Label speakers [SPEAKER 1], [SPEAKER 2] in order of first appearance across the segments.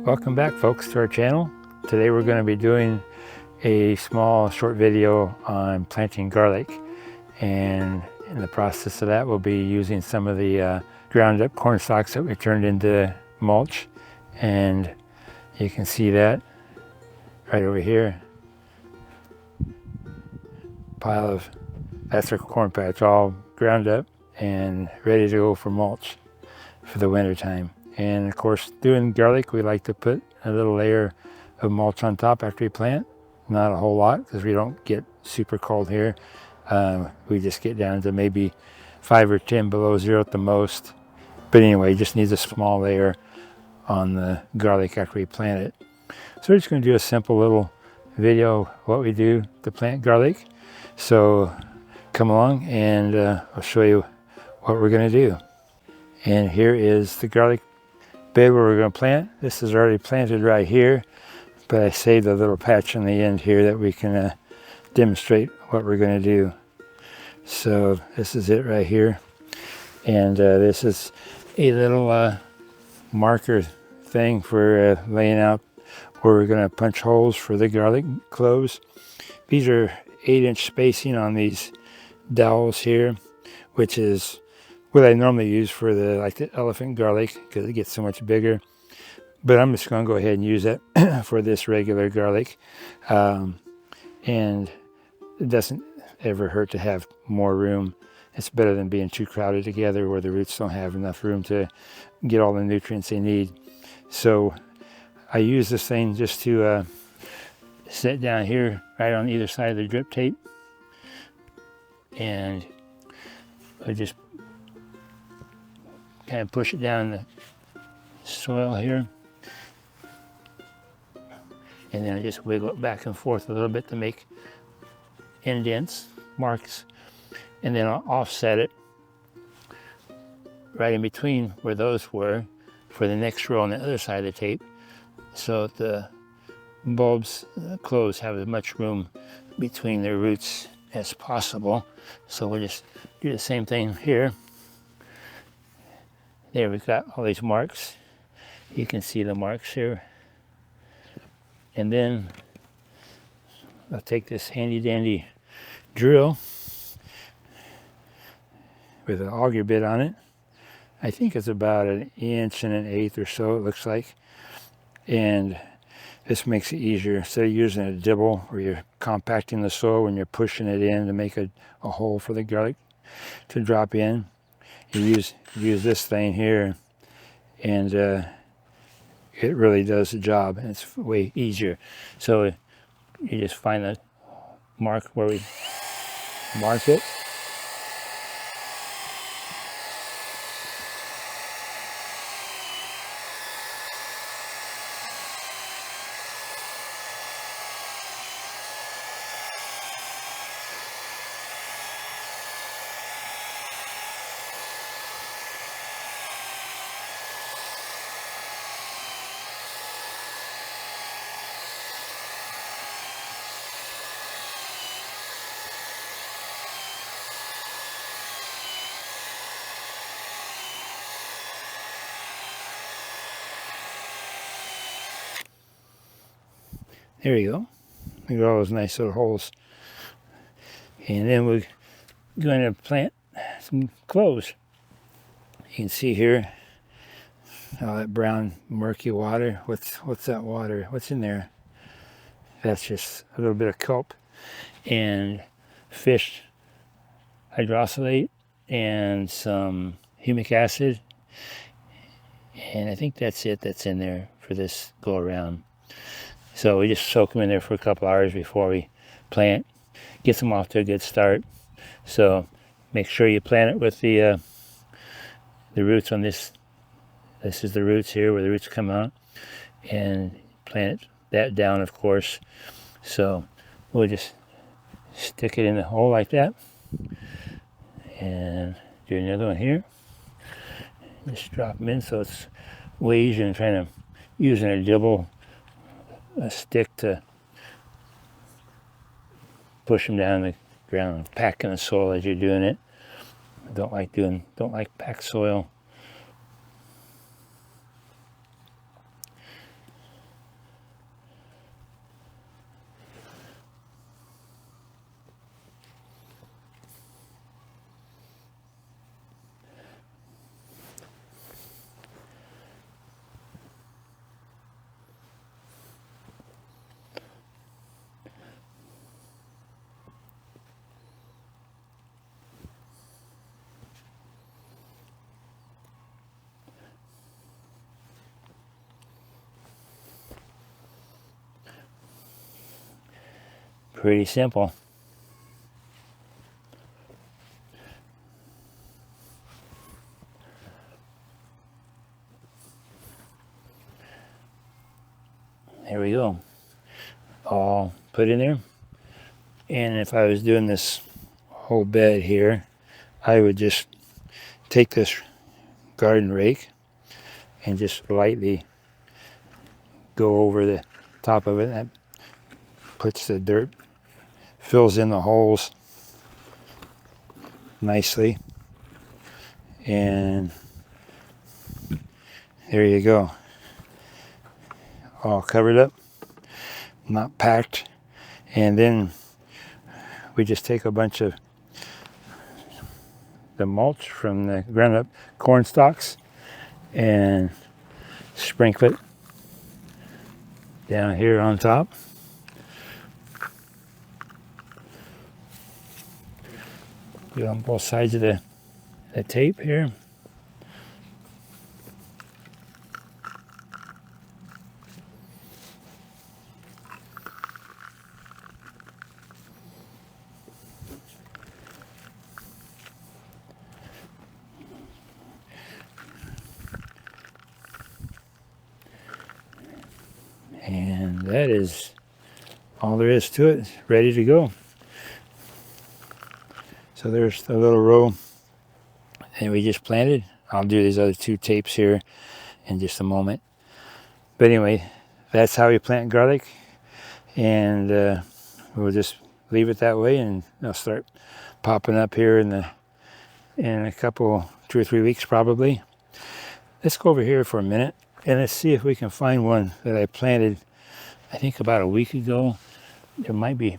[SPEAKER 1] Welcome back, folks, to our channel. Today we're going to be doing a small short video on planting garlic, and in the process of that we'll be using some of the ground up corn stalks that we turned into mulch, and you can see that right over here. Pile of, that's our corn patch, all ground up and ready to go for mulch for the winter time. And of course, doing garlic, we like to put a little layer of mulch on top after we plant. Not a whole lot, because we don't get super cold here. We just get down to maybe 5 or 10 below zero at the most. But anyway, just needs a small layer on the garlic after we plant it. So we're just going to do a simple little video of what we do to plant garlic. So come along and I'll show you what we're going to do. And here is the garlic bed where we're going to plant. This is already planted right here, but I saved a little patch on the end here that we can demonstrate what we're going to do. So this is it right here, and this is a little marker thing for laying out where we're going to punch holes for the garlic cloves. These are 8-inch spacing on these dowels here, which is what I normally use for the elephant garlic, because it gets so much bigger. But I'm just going to go ahead and use it for this regular garlic. And it doesn't ever hurt to have more room. It's better than being too crowded together where the roots don't have enough room to get all the nutrients they need. So I use this thing just to sit down here right on either side of the drip tape. And I just kind of push it down in the soil here, and then I just wiggle it back and forth a little bit to make indents, marks, and then I'll offset it right in between where those were for the next row on the other side of the tape, so the bulbs, the cloves, have as much room between their roots as possible. So we'll just do the same thing here. There, we've got all these marks. You can see the marks here. And then I'll take this handy dandy drill with an auger bit on it. I think it's about 1 1/8 or so, it looks like. And this makes it easier. Instead of using a dibble where you're compacting the soil when you're pushing it in to make a hole for the garlic to drop in, you use this thing here, and it really does the job, and it's way easier. So you just find the mark where we mark it, there you go. Look at all those nice little holes. And then we're going to plant some cloves. You can see here all that brown murky water. What's that water? What's in there? That's just a little bit of kelp and fish hydrolysate and some humic acid. And I think that's it that's in there for this go around. So we just soak them in there for a couple hours before we plant. Gets them off to a good start. So make sure you plant it with the roots on this. This is the roots here where the roots come out, and plant that down, of course. So we'll just stick it in the hole like that, and do another one here. Just drop them in so it's way easier than trying to using a dibble, a stick to push them down the ground, packing the soil as you're doing it. Don't like packed soil. Pretty simple. There we go. All put in there. And if I was doing this whole bed here, I would just take this garden rake and just lightly go over the top of it. That puts the dirt, fills in the holes nicely. And there you go. All covered up, not packed. And then we just take a bunch of the mulch from the ground up cornstalks and sprinkle it down here on top. Do it on both sides of the tape here. And that is all there is to it. It's ready to go. So there's the little row that we just planted. I'll do these other two tapes here in just a moment. But anyway, that's how we plant garlic. And we'll just leave it that way, and they'll start popping up here in a couple, 2 or 3 weeks probably. Let's go over here for a minute and let's see if we can find one that I planted, I think about a week ago. There might be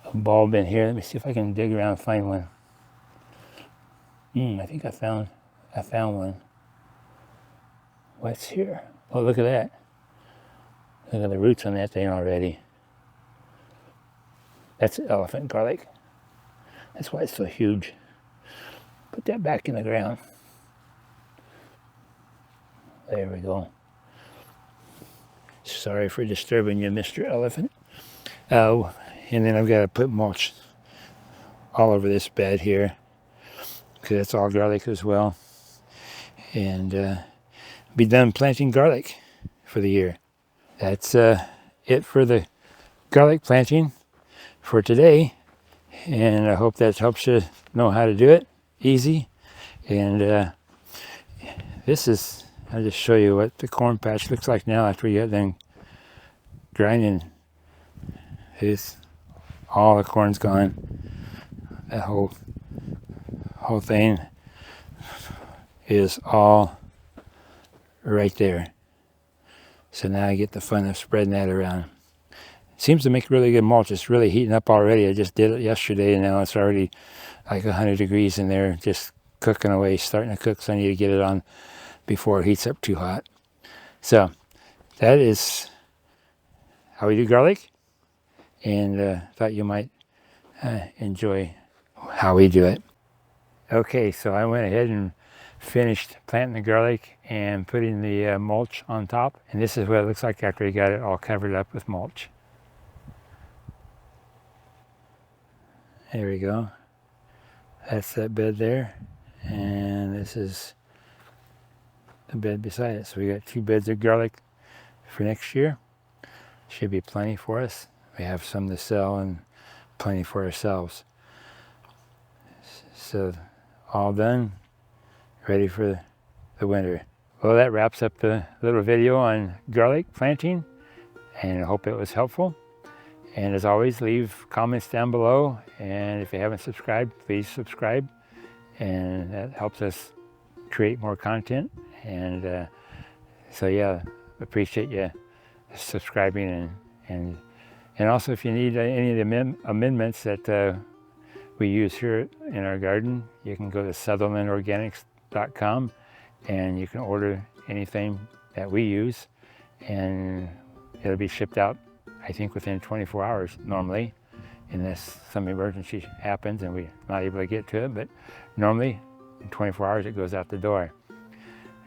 [SPEAKER 1] a bulb in here. Let me see if I can dig around and find one. I think I found one. What's here? Oh, look at that. Look at the roots on that thing already. That's elephant garlic. That's why it's so huge. Put that back in the ground. There we go. Sorry for disturbing you, Mr. Elephant. Oh, and then I've got to put mulch all over this bed here, because it's all garlic as well. And be done planting garlic for the year. That's it for the garlic planting for today. And I hope that helps you know how to do it. Easy. And this is, I'll just show you what the corn patch looks like now after we get done grinding. All the corn's gone. That whole thing is all right there. So now I get the fun of spreading that around. Seems to make really good mulch. It's really heating up already. I just did it yesterday, and now it's already like 100 degrees in there, just cooking away, starting to cook. So I need to get it on before it heats up too hot. So that is how we do garlic, and thought you might enjoy how we do it. Okay, so I went ahead and finished planting the garlic and putting the mulch on top, and this is what it looks like after we got it all covered up with mulch. There we go. That's that bed there, and this is the bed beside it. So we got 2 beds of garlic for next year. Should be plenty for us. We have some to sell and plenty for ourselves. So all done, ready for the winter. Well, that wraps up the little video on garlic planting, and I hope it was helpful. And as always, leave comments down below, and if you haven't subscribed, please subscribe, and that helps us create more content. And so yeah, appreciate you subscribing, and also if you need any of the amendments that we use here in our garden, you can go to SutherlandOrganiX.com and you can order anything that we use, and it'll be shipped out, I think, within 24 hours normally, unless some emergency happens and we're not able to get to it. But normally in 24 hours it goes out the door.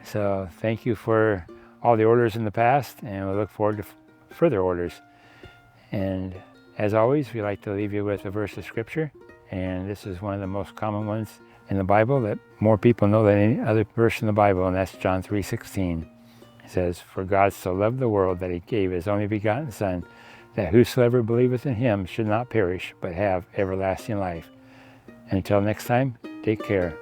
[SPEAKER 1] So thank you for all the orders in the past, and we look forward to further orders. And As always, we like to leave you with a verse of scripture, and this is one of the most common ones in the Bible that more people know than any other verse in the Bible, and that's John 3:16. It says, "For God so loved the world that he gave his only begotten Son, that whosoever believeth in him should not perish, but have everlasting life." Until next time, take care.